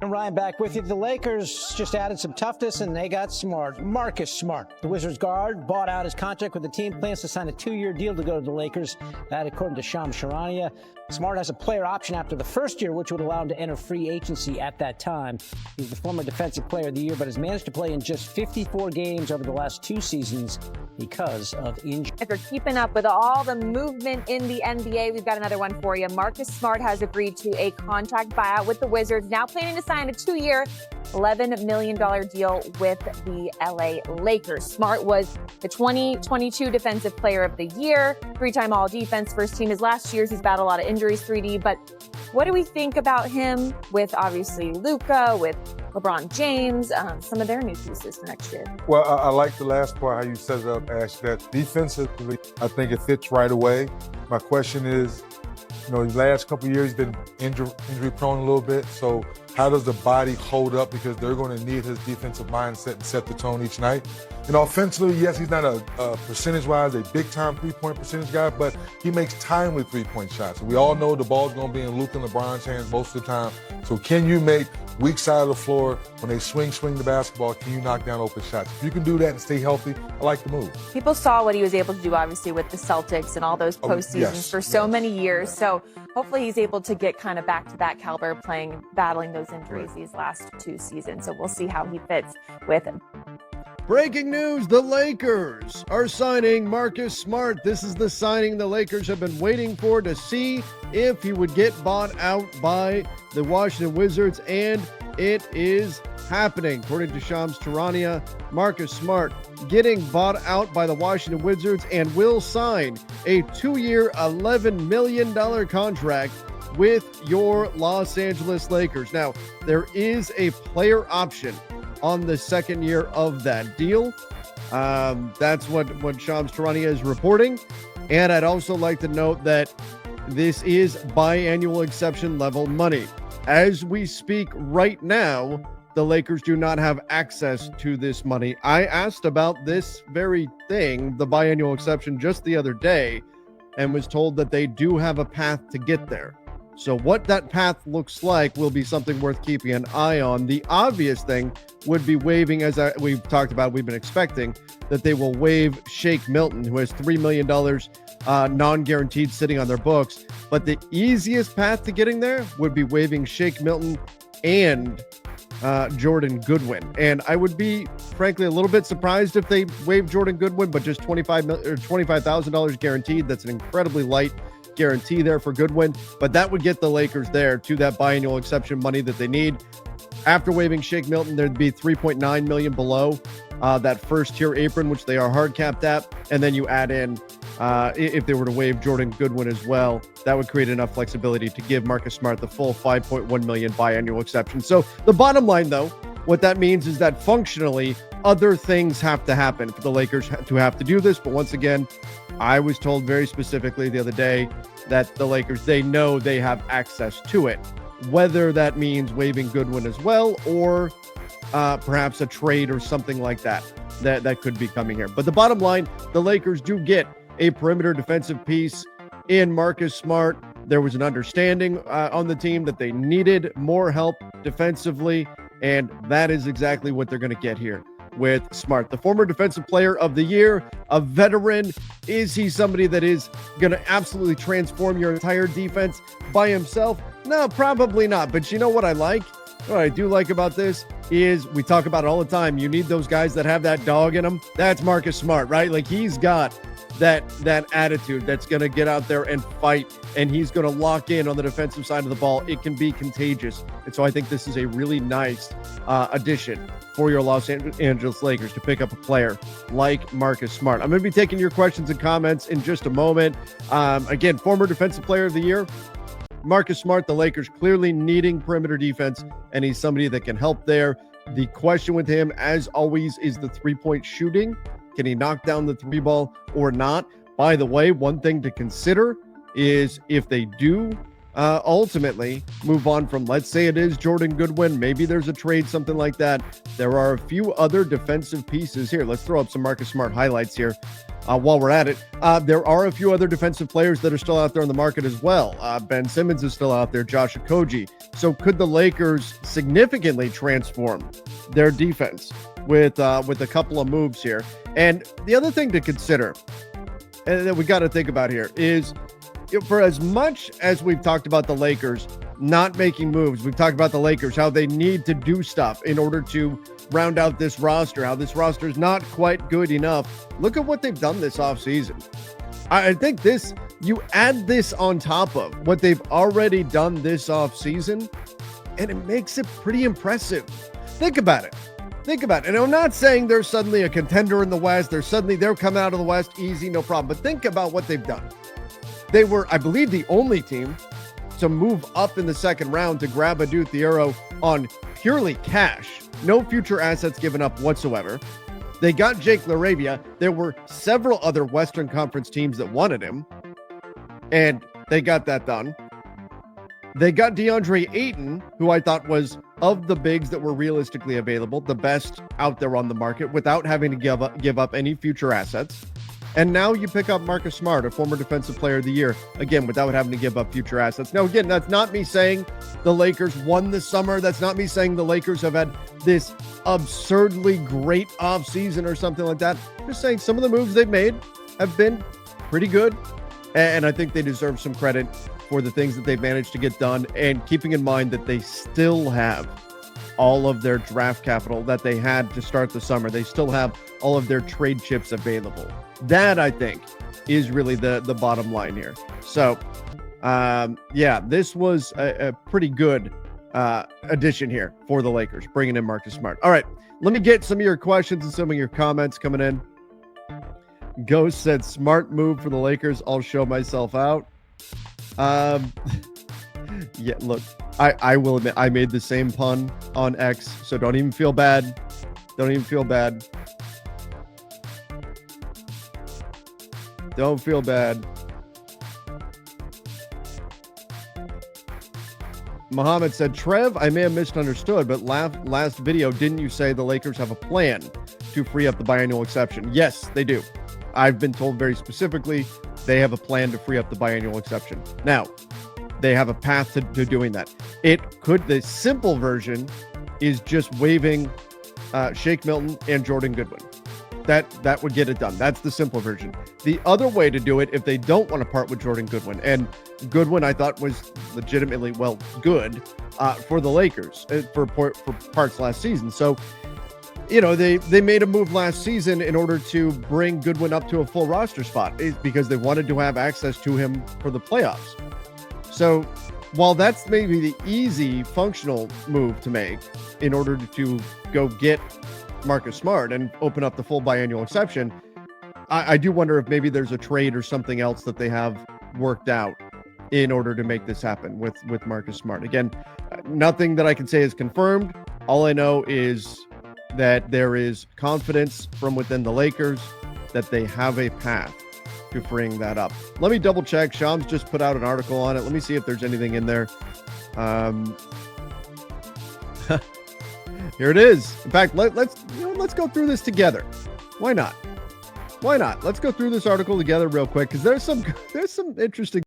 And Ryan back with you. The Lakers just added some toughness, and they got smart. Marcus Smart, the Wizards guard, bought out his contract with the team, plans to sign a 2-year deal to go to the Lakers. That according to Shams Charania. Smart has a player option after the first year, which would allow him to enter free agency at that time. He's the former Defensive Player of the Year, but has managed to play in just 54 games over the last 2 seasons because of injury. If you're keeping up with all the movement in the NBA, we've got another one for you. Marcus Smart has agreed to a contract buyout with the Wizards, now planning to sign a 2-year, $11 million deal with the LA Lakers. Smart was the 2022 Defensive Player of the Year, 3-time All-Defense, first team. His last years, he's battled a lot of injuries, 3D. But what do we think about him with obviously Luka, with LeBron James, some of their new pieces for next year? Well, I like the last part, how you set it up, Ash, that defensively, I think it fits right away. My question is, the last couple of years he's been injury prone a little bit. So how does the body hold up? Because they're going to need his defensive mindset and set the tone each night. Offensively, yes, he's not a percentage-wise a big-time three-point percentage guy, but he makes timely three-point shots. We all know the ball's going to be in Luka and LeBron's hands most of the time. So can you make weak side of the floor, when they swing the basketball, can you knock down open shots? If you can do that and stay healthy, I like the move. People saw what he was able to do, obviously, with the Celtics and all those postseasons for so many years. So hopefully he's able to get kind of back to that caliber, battling those injuries these last 2 seasons. So we'll see how he fits with him. Breaking news, the Lakers are signing Marcus Smart. This is the signing the Lakers have been waiting for, to see if he would get bought out by the Washington Wizards, and it is happening. According to Shams Charania, Marcus Smart getting bought out by the Washington Wizards and will sign a 2-year, $11 million contract with your Los Angeles Lakers. Now, there is a player option on the second year of that deal. That's what Shams Charania is reporting. And I'd also like to note that this is biannual exception level money. As we speak right now, the Lakers do not have access to this money. I asked about this very thing, the biannual exception, just the other day, and was told that they do have a path to get there. So what that path looks like will be something worth keeping an eye on. The obvious thing would be waiving, as we've talked about, we've been expecting that they will waive Shake Milton, who has $3 million non-guaranteed sitting on their books. But the easiest path to getting there would be waiving Shake Milton and Jordan Goodwin. And I would be, frankly, a little bit surprised if they waived Jordan Goodwin, but just $25,000 guaranteed. That's an incredibly light guarantee there for Goodwin, but that would get the Lakers there to that biannual exception money that they need. After waiving Shake Milton, there'd be $3.9 million below that first tier apron, which they are hard capped at, and then you add in if they were to waive Jordan Goodwin as well, that would create enough flexibility to give Marcus Smart the full $5.1 million biannual exception. So the bottom line, though, what that means is that functionally other things have to happen for the Lakers to have to do this. But once again, I was told very specifically the other day that the Lakers, they know they have access to it. Whether that means waiving Goodwin as well, or perhaps a trade or something like that could be coming here. But the bottom line, the Lakers do get a perimeter defensive piece in Marcus Smart. There was an understanding on the team that they needed more help defensively, and that is exactly what they're going to get here with Smart. The former Defensive Player of the Year, a veteran. Is he somebody that is going to absolutely transform your entire defense by himself? No, probably not. But you know what I like? What I do like about this is, we talk about it all the time, you need those guys that have that dog in them. That's Marcus Smart, right? Like, he's got that attitude that's going to get out there and fight, and he's going to lock in on the defensive side of the ball. It can be contagious. And so I think this is a really nice addition for your Los Angeles Lakers to pick up a player like Marcus Smart. I'm going to be taking your questions and comments in just a moment. Again, former Defensive Player of the Year, Marcus Smart, the Lakers clearly needing perimeter defense, and he's somebody that can help there. The question with him, as always, is the three-point shooting. Can he knock down the three ball or not? By the way, one thing to consider is if they do ultimately move on from, let's say it is Jordan Goodwin, maybe there's a trade, something like that. There are a few other defensive pieces here. Let's throw up some Marcus Smart highlights here while we're at it. There are a few other defensive players that are still out there on the market as well. Ben Simmons is still out there. Josh Okogie, So could the Lakers significantly transform their defense with a couple of moves here? And the other thing to consider, and that we got to think about here, is for as much as we've talked about the Lakers not making moves, we've talked about the Lakers, how they need to do stuff in order to round out this roster, how this roster is not quite good enough. Look at what they've done this offseason. I think you add this on top of what they've already done this offseason, and it makes it pretty impressive. Think about it. And I'm not saying they're suddenly a contender in the West. They're coming out of the West easy, no problem. But think about what they've done. They were, I believe, the only team to move up in the second round to grab Adou Thiero on purely cash. No future assets given up whatsoever. They got Jake LaRavia. There were several other Western Conference teams that wanted him, and they got that done. They got DeAndre Ayton, who I thought was, of the bigs that were realistically available, the best out there on the market without having to give up any future assets. And now you pick up Marcus Smart, a former Defensive Player of the Year, again, without having to give up future assets. Now, again, that's not me saying the Lakers won this summer. That's not me saying the Lakers have had this absurdly great offseason or something like that. I'm just saying some of the moves they've made have been pretty good. And I think they deserve some credit for the things that they've managed to get done, and keeping in mind that they still have all of their draft capital that they had to start the summer. They still have all of their trade chips available. That, I think, is really the bottom line here. So, this was a pretty good addition here for the Lakers, bringing in Marcus Smart. All right, let me get some of your questions and some of your comments coming in. Ghost said, smart move for the Lakers. I'll show myself out. Yeah, look, I will admit I made the same pun on X, so don't even feel bad. Don't feel bad. Muhammad said, Trev, I may have misunderstood, but last video, didn't you say the Lakers have a plan to free up the biannual exception? Yes, they do. I've been told very specifically they have a plan to free up the biannual exception. Now, they have a path to doing that. The simple version is just waiving Shake Milton and Jordan Goodwin. That would get it done. That's the simple version. The other way to do it, if they don't want to part with Jordan Goodwin, and Goodwin I thought was legitimately, good for the Lakers for parts last season. So, they made a move last season in order to bring Goodwin up to a full roster spot because they wanted to have access to him for the playoffs. So while that's maybe the easy functional move to make in order to go get Marcus Smart and open up the full biannual exception, I do wonder if maybe there's a trade or something else that they have worked out in order to make this happen with Marcus Smart. Again, nothing that I can say is confirmed. All I know is that there is confidence from within the Lakers that they have a path to freeing that up. Let me double check. Shams just put out an article on it. Let me see if there's anything in there. Here it is. In fact, let's go through this together. Why not? Let's go through this article together real quick, because there's some interesting